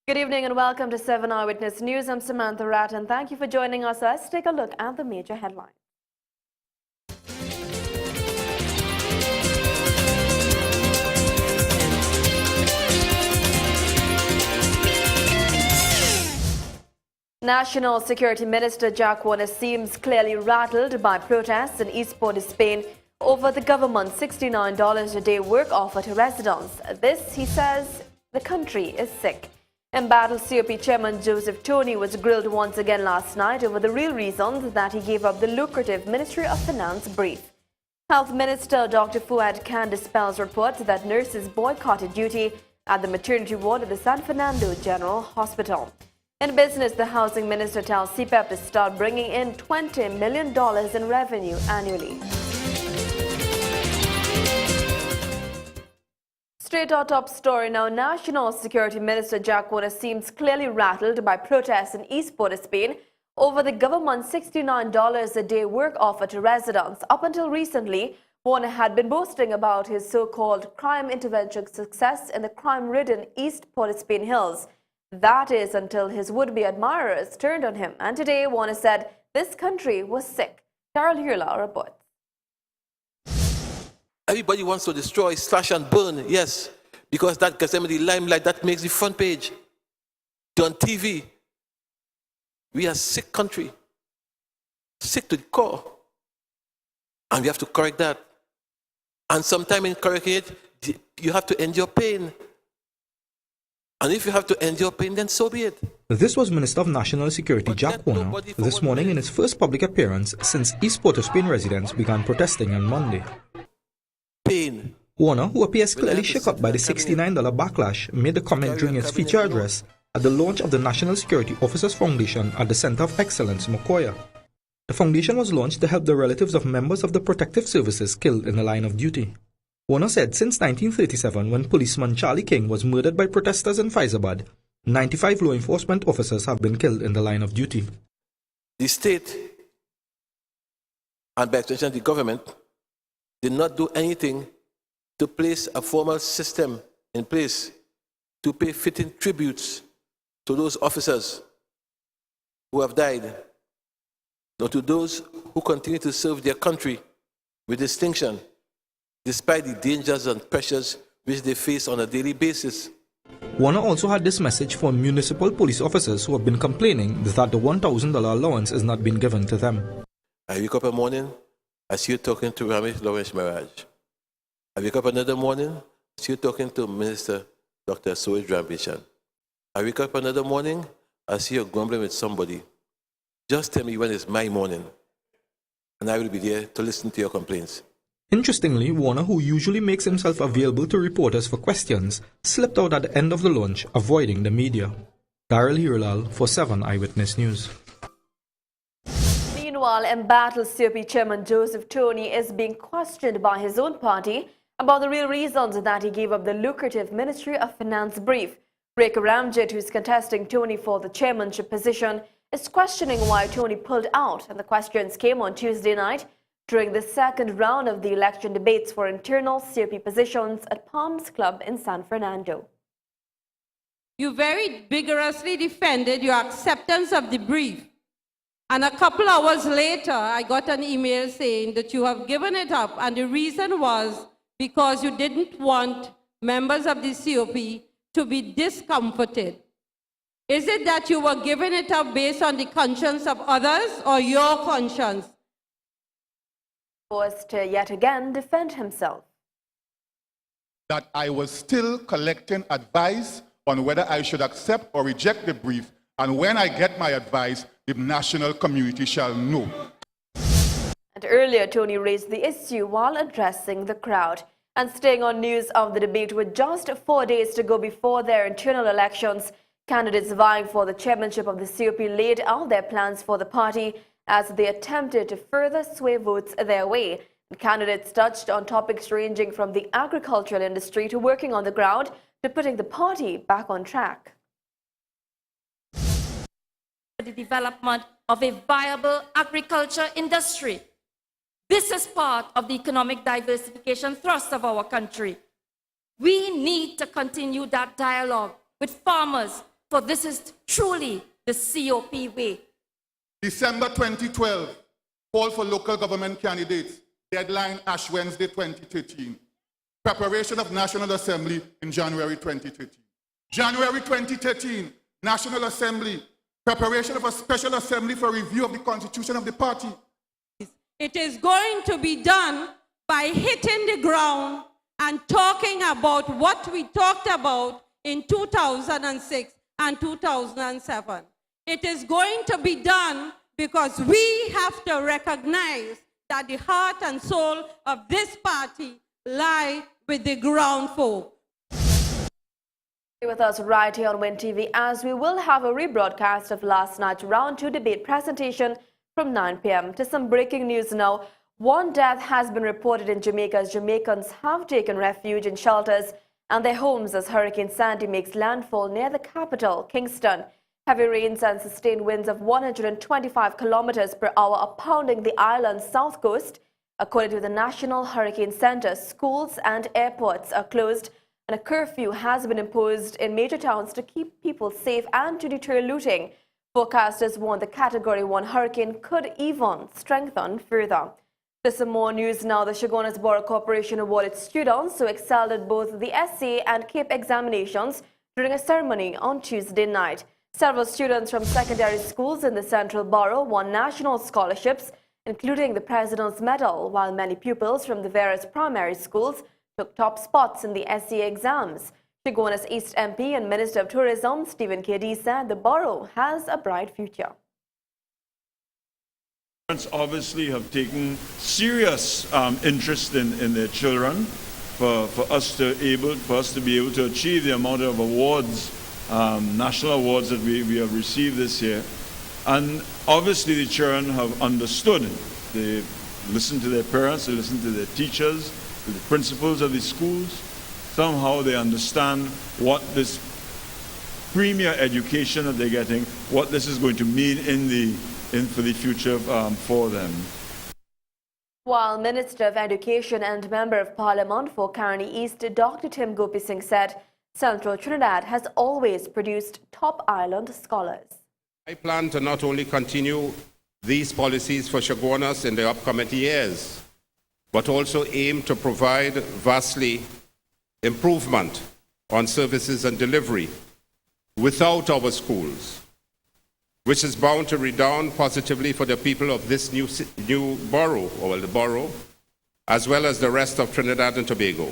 Good evening and welcome to 7 Eyewitness News. I'm Samantha Ratt and thank you for joining us. Let's take a look at the major headlines. National Security Minister Jack Warner seems clearly rattled by protests in East Port of Spain over the government's $69 a day work offer to residents. This, he says, the country is sick. Embattled COP Chairman Joseph Tony was grilled once again last night over the real reasons that he gave up the lucrative Ministry of Finance brief. Health Minister Dr. Fuad Khan dispels reports that nurses boycotted duty at the maternity ward at the San Fernando General Hospital. In business, the Housing Minister tells CPEP to start bringing in $20 million in revenue annually. Straight our top story now. National Security Minister Jack Warner seems clearly rattled by protests in East Port of Spain over the government's $69 a day work offer to residents. Up until recently, Warner had been boasting about his so-called crime intervention success in the crime-ridden East Port of Spain hills. That is until his would-be admirers turned on him. And today, Warner said this country was sick. Carol Hurla reports. Everybody wants to destroy, slash and burn, yes, because that gets them in the limelight, that makes the front page. On TV, we are a sick country, sick to the core, and we have to correct that. And sometime in correcting it, you have to endure pain. And if you have to endure pain, then so be it. This was Minister of National Security Jack Warner this morning in his first public appearance since East Port of Spain residents began protesting on Monday. Pain. Warner, who appears clearly shook up by the $69 backlash, made the comment during his feature address at the launch of the National Security Officers Foundation at the Center of Excellence, Mokoya. The foundation was launched to help the relatives of members of the protective services killed in the line of duty. Warner said since 1937, when policeman Charlie King was murdered by protesters in Faizabad, 95 law enforcement officers have been killed in the line of duty. The state, and by extension the government, did not do anything to place a formal system in place to pay fitting tributes to those officers who have died, nor to those who continue to serve their country with distinction, despite the dangers and pressures which they face on a daily basis. Warner also had this message for municipal police officers who have been complaining that the $1,000 allowance is not being given to them. I wake up in the morning, I see you talking to Ramesh Lawrence Miraj. I wake up another morning, I see you talking to Minister Dr. Suresh Rambichan. I wake up another morning, I see you grumbling with somebody. Just tell me when it's my morning, and I will be there to listen to your complaints. Interestingly, Warner, who usually makes himself available to reporters for questions, slipped out at the end of the launch, avoiding the media. Daryl Hirulal for 7 Eyewitness News. Meanwhile, embattled COP Chairman Joseph Tony is being questioned by his own party about the real reasons that he gave up the lucrative Ministry of Finance brief. Rekha Ramjit, who is contesting Tony for the chairmanship position, is questioning why Tony pulled out, and the questions came on Tuesday night during the second round of the election debates for internal COP positions at Palms Club in San Fernando. You very vigorously defended your acceptance of the brief. And a couple hours later, I got an email saying that you have given it up. And the reason was because you didn't want members of the COP to be discomforted. Is it that you were giving it up based on the conscience of others or your conscience? Forced to yet again defend himself. That I was still collecting advice on whether I should accept or reject the brief, and when I get my advice, the national community shall know. And earlier, Tony raised the issue while addressing the crowd. And staying on news of the debate, with just 4 days to go before their internal elections, candidates vying for the chairmanship of the COP laid out their plans for the party as they attempted to further sway votes their way. Candidates touched on topics ranging from the agricultural industry to working on the ground to putting the party back on track. The development of a viable agriculture industry. This is part of the economic diversification thrust of our country. We need to continue that dialogue with farmers, for this is truly the COP way. December 2012, call for local government candidates. Deadline Ash Wednesday 2013. Preparation of National Assembly in January 2013. January 2013, National Assembly. Preparation of a special assembly for review of the constitution of the party. It is going to be done by hitting the ground and talking about what we talked about in 2006 and 2007. It is going to be done because we have to recognize that the heart and soul of this party lie with the ground folk. Stay with us right here on WIN TV, as we will have a rebroadcast of last night's Round 2 debate presentation from 9 p.m. To some breaking news now. One death has been reported in Jamaica as Jamaicans have taken refuge in shelters and their homes as Hurricane Sandy makes landfall near the capital, Kingston. Heavy rains and sustained winds of 125 kilometers per hour are pounding the island's south coast. According to the National Hurricane Center, schools and airports are closed and a curfew has been imposed in major towns to keep people safe and to deter looting. Forecasters warn the Category 1 hurricane could even strengthen further. To some more news now, the Chaguanas Borough Corporation awarded students who excelled at both the essay and CAPE examinations during a ceremony on Tuesday night. Several students from secondary schools in the Central Borough won national scholarships, including the President's Medal, while many pupils from the various primary schools took top spots in the essay exams. Chaguanas East MP and Minister of Tourism Stephen Keddie said the borough has a bright future. Parents obviously have taken serious interest in their children for us to be able to achieve the amount of awards, national awards that we have received this year. And obviously the children have understood. They listen to their parents, they listen to their teachers, to the principals of the schools. Somehow they understand what this premier education that they're getting, what this is going to mean for the future for them. While Minister of Education and Member of Parliament for Caroni East, Dr. Tim Gopi Singh said Central Trinidad has always produced top island scholars. I plan to not only continue these policies for Chaguanas in the upcoming years, but also aim to provide vastly improvement on services and delivery without our schools, which is bound to redound positively for the people of this new borough, or the borough, as well as the rest of Trinidad and Tobago.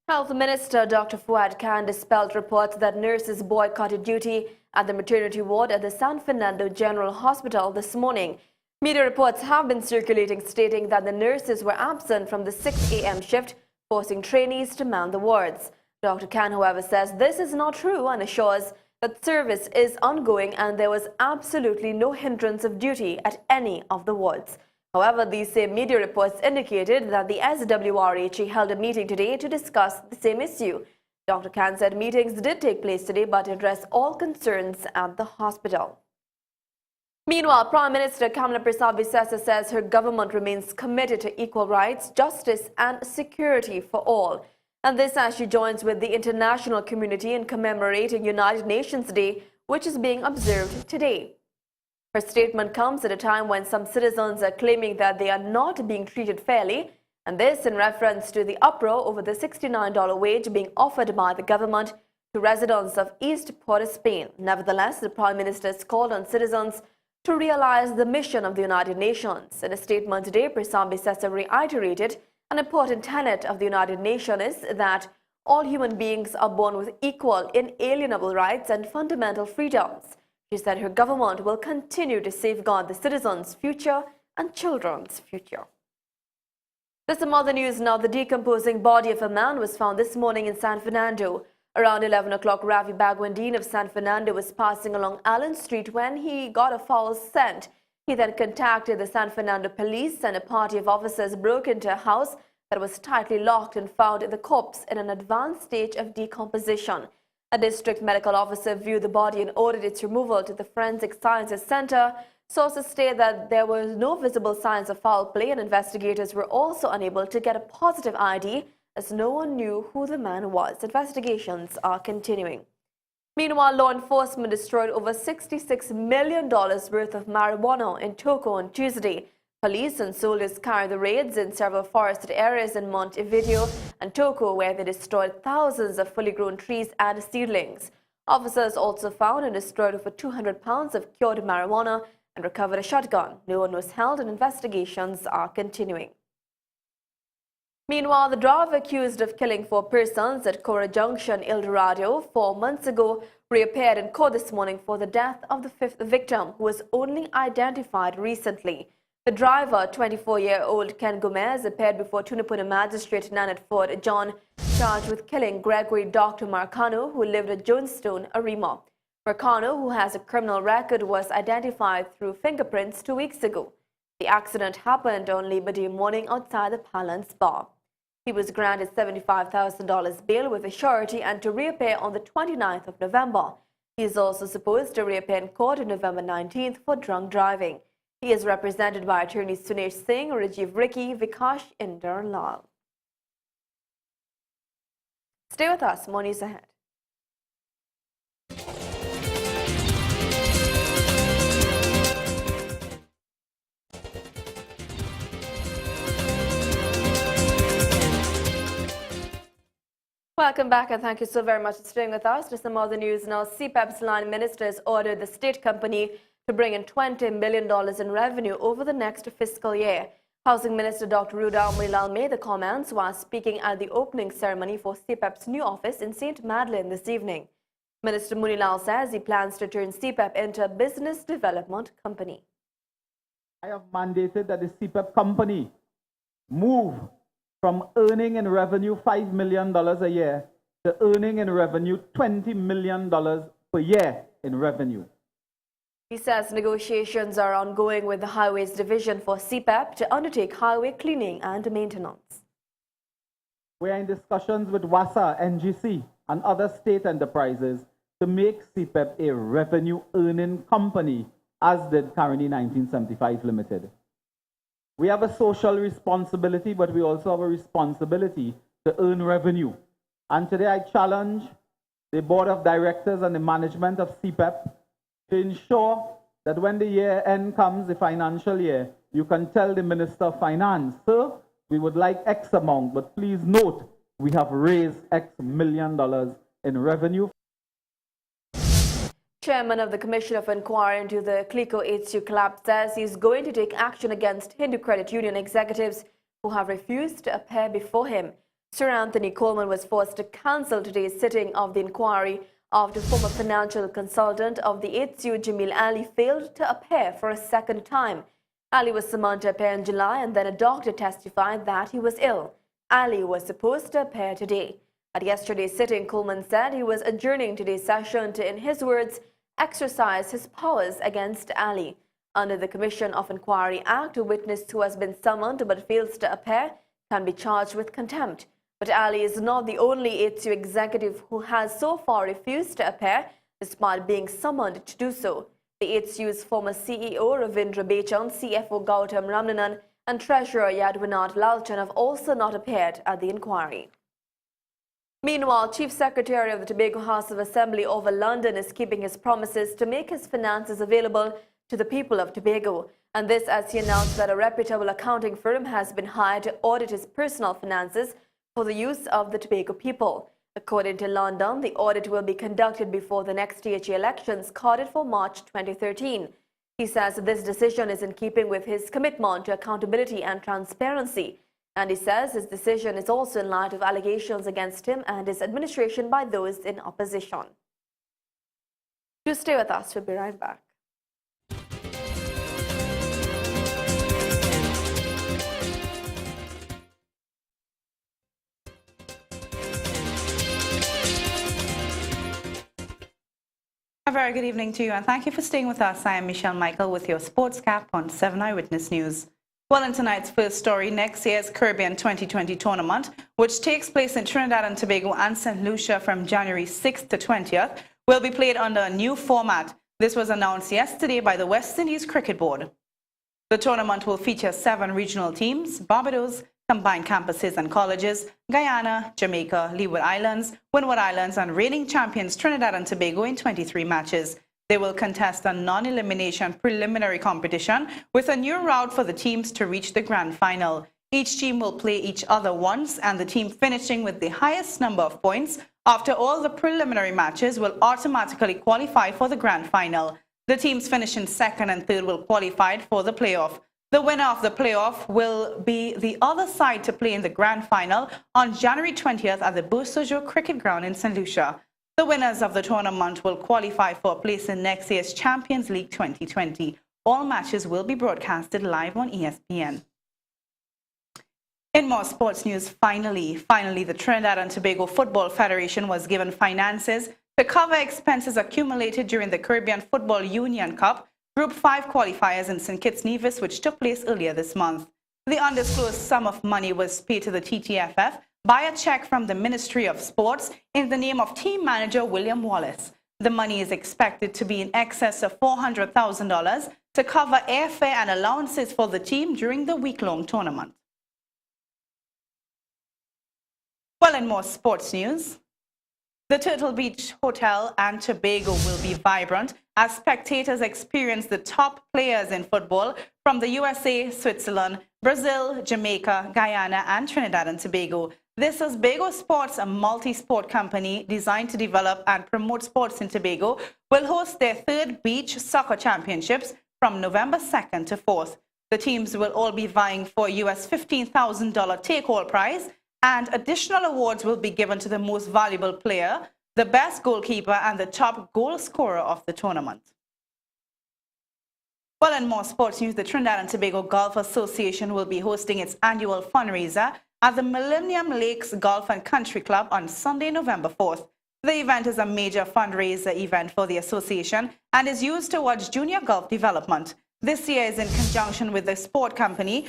Health Minister Dr. Fuad Khan dispelled reports that nurses boycotted duty at the maternity ward at the San Fernando General Hospital this morning. Media reports have been circulating stating that the nurses were absent from the 6 a.m. shift, forcing trainees to man the wards. Dr. Khan, however, says this is not true and assures that service is ongoing and there was absolutely no hindrance of duty at any of the wards. However, these same media reports indicated that the SWRHE held a meeting today to discuss the same issue. Dr. Khan said meetings did take place today but addressed all concerns at the hospital. Meanwhile, Prime Minister Kamala Persad-Bissessar says her government remains committed to equal rights, justice and security for all. And this as she joins with the international community in commemorating United Nations Day, which is being observed today. Her statement comes at a time when some citizens are claiming that they are not being treated fairly, and this in reference to the uproar over the $69 wage being offered by the government to residents of East Port-of-Spain. Nevertheless, the Prime Minister has called on citizens to realize the mission of the United Nations. In a statement today, Persad-Bissessar reiterated an important tenet of the United Nations is that all human beings are born with equal, inalienable rights and fundamental freedoms. She said her government will continue to safeguard the citizens' future and children's future. To some other news now, the decomposing body of a man was found this morning in San Fernando. Around 11 o'clock, Ravi Bagwandine of San Fernando was passing along Allen Street when he got a foul scent. He then contacted the San Fernando police and a party of officers broke into a house that was tightly locked and found the corpse in an advanced stage of decomposition. A district medical officer viewed the body and ordered its removal to the Forensic Sciences Center. Sources state that there were no visible signs of foul play and investigators were also unable to get a positive ID as no one knew who the man was. Investigations are continuing. Meanwhile, law enforcement destroyed over $66 million worth of marijuana in Toco on Tuesday. Police and soldiers carried the raids in several forested areas in Montevideo and Toco, where they destroyed thousands of fully grown trees and seedlings. Officers also found and destroyed over 200 pounds of cured marijuana and recovered a shotgun. No one was held and investigations are continuing. Meanwhile, the driver accused of killing 4 persons at Cora Junction, El Dorado 4 months ago reappeared in court this morning for the death of the 5th victim, who was only identified recently. The driver, 24-year-old Ken Gomez, appeared before Tunapuna Magistrate Nanette Ford John, charged with killing Gregory Dr. Marcano, who lived at Jonestown, Arima. Marcano, who has a criminal record, was identified through fingerprints 2 weeks ago. The accident happened on Labor Day morning outside the Palance Bar. He was granted $75,000 bail with a surety and to reappear on the 29th of November. He is also supposed to reappear in court on November 19th for drunk driving. He is represented by attorneys Sunesh Singh, Rajiv Ricky, Vikash Inder Lal. Stay with us, more news ahead. Welcome back and thank you so very much for staying with us. To some other news now, CPEP's line ministers ordered the state company to bring in $20 million in revenue over the next fiscal year. Housing Minister Dr. Ruda Mulilal made the comments while speaking at the opening ceremony for CPEP's new office in St. Madeleine this evening. Minister Mulilal says he plans to turn CPEP into a business development company. I have mandated that the CPEP company move from earning in revenue $5 million a year to earning in revenue $20 million per year in revenue. He says negotiations are ongoing with the Highways Division for CPEP to undertake highway cleaning and maintenance. We are in discussions with WASA, NGC, and other state enterprises to make CPEP a revenue-earning company, as did Caroni 1975 Limited. We have a social responsibility, but we also have a responsibility to earn revenue. And today I challenge the board of directors and the management of CPEP to ensure that when the year end comes, the financial year, you can tell the Minister of Finance, sir, we would like X amount, but please note, we have raised X million dollars in revenue. Chairman of the Commission of Inquiry into the Clico HU collapse says he is going to take action against Hindu Credit Union executives who have refused to appear before him. Sir Anthony Coleman was forced to cancel today's sitting of the inquiry after former financial consultant of the HU, Jamil Ali, failed to appear for a second time. Ali was summoned to appear in July and then a doctor testified that he was ill. Ali was supposed to appear today. At yesterday's sitting, Coleman said he was adjourning today's session to, in his words, exercise his powers against Ali. Under the Commission of Inquiry Act, a witness who has been summoned but fails to appear can be charged with contempt. But Ali is not the only HU executive who has so far refused to appear, despite being summoned to do so. The HU's former CEO Ravindra Bechan, CFO Gautam Ramnanan, and Treasurer Yadwinath Lalchan have also not appeared at the inquiry. Meanwhile, Chief Secretary of the Tobago House of Assembly over London is keeping his promises to make his finances available to the people of Tobago. And this as he announced that a reputable accounting firm has been hired to audit his personal finances for the use of the Tobago people. According to London, the audit will be conducted before the next THA elections carded for March 2013. He says this decision is in keeping with his commitment to accountability and transparency. And he says his decision is also in light of allegations against him and his administration by those in opposition. Do stay with us, we'll be right back. A very good evening to you and thank you for staying with us. I am Michelle Michael with your sports cap on 7 Eyewitness News. Well, in tonight's first story, next year's Caribbean 2020 tournament, which takes place in Trinidad and Tobago and St. Lucia from January 6th to 20th, will be played under a new format. This was announced yesterday by the West Indies Cricket Board. The tournament will feature 7 regional teams: Barbados, combined campuses and colleges, Guyana, Jamaica, Leeward Islands, Windward Islands, and reigning champions Trinidad and Tobago in 23 matches. They will contest a non-elimination preliminary competition with a new route for the teams to reach the grand final. Each team will play each other once, and the team finishing with the highest number of points after all the preliminary matches will automatically qualify for the grand final. The teams finishing second and third will qualify for the playoff. The winner of the playoff will be the other side to play in the grand final on January 20th at the Beausejour Cricket Ground in St. Lucia. The winners of the tournament will qualify for a place in next year's Champions League 2020. All matches will be broadcasted live on ESPN. In more sports news, finally, the Trinidad and Tobago Football Federation was given finances to cover expenses accumulated during the Caribbean Football Union Cup Group 5 qualifiers in St. Kitts Nevis, which took place earlier this month. The undisclosed sum of money was paid to the TTFF by a check from the Ministry of Sports in the name of team manager William Wallace. The money is expected to be in excess of $400,000 to cover airfare and allowances for the team during the week-long tournament. Well, in more sports news, the Turtle Beach Hotel and Tobago will be vibrant as spectators experience the top players in football from the USA, Switzerland, Brazil, Jamaica, Guyana, and Trinidad and Tobago. This is Bago Sports, a multi-sport company designed to develop and promote sports in Tobago, will host their third beach soccer championships from November 2nd to 4th. The teams will all be vying for a US $15,000 take-all prize, and additional awards will be given to the most valuable player, the best goalkeeper, and the top goal scorer of the tournament. Well, in more sports news, the Trinidad and Tobago Golf Association will be hosting its annual fundraiser at the Millennium Lakes Golf and Country Club on Sunday, November 4th. The event is a major fundraiser event for the association and is used towards junior golf development. This year is in conjunction with the sport company.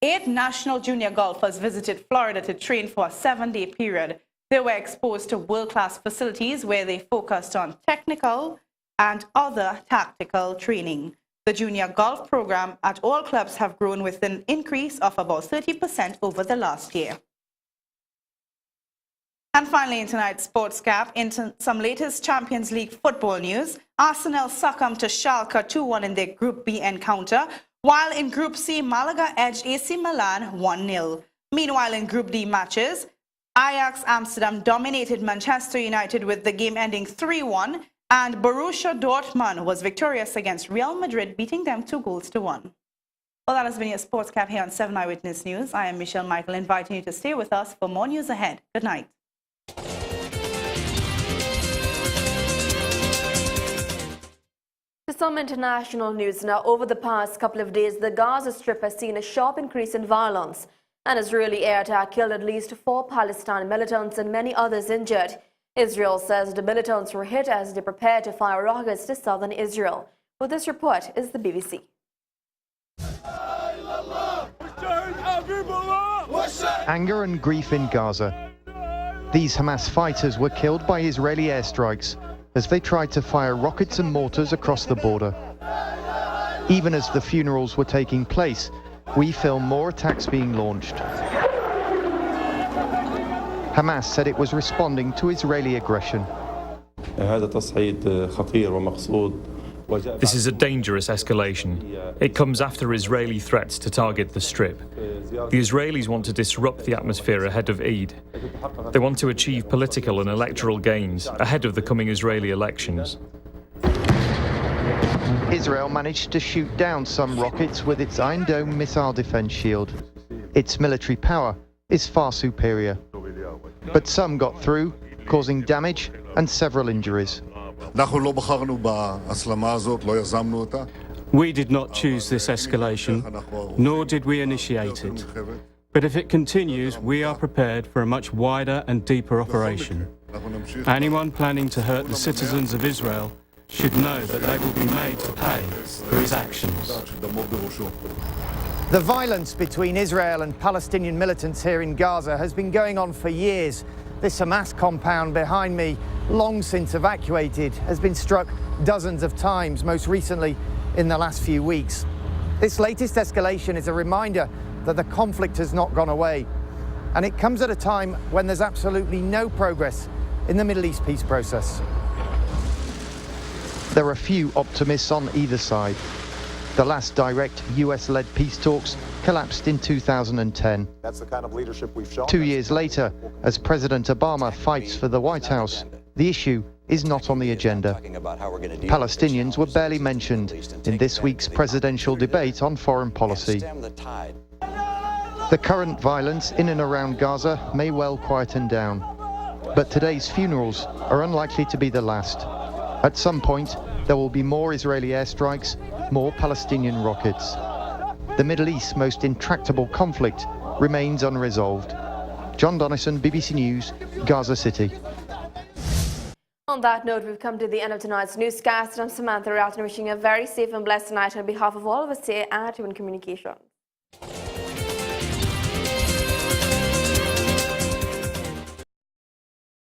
8 national junior golfers visited Florida to train for a 7-day period. They were exposed to world-class facilities where they focused on technical and other tactical training. The junior golf program at all clubs have grown with an increase of about 30% over the last year. And finally, in tonight's Sports Cap, into some latest Champions League football news, Arsenal succumbed to Schalke 2-1 in their Group B encounter, while in Group C, Malaga edged AC Milan 1-0. Meanwhile, in Group D matches, Ajax Amsterdam dominated Manchester United with the game ending 3-1, and Borussia Dortmund was victorious against Real Madrid, beating them 2-1. Well, that has been your Sports Cap here on 7 Eyewitness News. I am Michelle Michael, inviting you to stay with us for more news ahead. Good night. To some international news now, over the past couple of days, the Gaza Strip has seen a sharp increase in violence. An Israeli air attack killed at least 4 Palestinian militants and many others injured. Israel says the militants were hit as they prepared to fire rockets to southern Israel. For this report is the BBC. Anger and grief in Gaza. These Hamas fighters were killed by Israeli airstrikes as they tried to fire rockets and mortars across the border. Even as the funerals were taking place, we filmed more attacks being launched. Hamas said it was responding to Israeli aggression. This is a dangerous escalation. It comes after Israeli threats to target the Strip. The Israelis want to disrupt the atmosphere ahead of Eid. They want to achieve political and electoral gains ahead of the coming Israeli elections. Israel managed to shoot down some rockets with its Iron Dome missile defense shield. Its military power is far superior. But some got through, causing damage and several injuries. We did not choose this escalation, nor did we initiate it. But if it continues, we are prepared for a much wider and deeper operation. Anyone planning to hurt the citizens of Israel should know that they will be made to pay for his actions. The violence between Israel and Palestinian militants here in Gaza has been going on for years. This Hamas compound behind me, long since evacuated, has been struck dozens of times, most recently in the last few weeks. This latest escalation is a reminder that the conflict has not gone away. And it comes at a time when there's absolutely no progress in the Middle East peace process. There are few optimists on either side. The last direct US-led peace talks collapsed in 2010. That's the kind of leadership we've shown. 2 years later, as President Obama fights for the White House, the issue is not on the agenda. Palestinians were barely mentioned in this week's presidential debate on foreign policy. The current violence in and around Gaza may well quieten down, but today's funerals are unlikely to be the last. At some point, there will be more Israeli airstrikes, more Palestinian rockets. The Middle East's most intractable conflict remains unresolved. John Donnison, BBC News, Gaza City. On that note, we've come to the end of tonight's newscast. I'm Samantha Ratner, wishing you a very safe and blessed night on behalf of all of us here at Human Communications.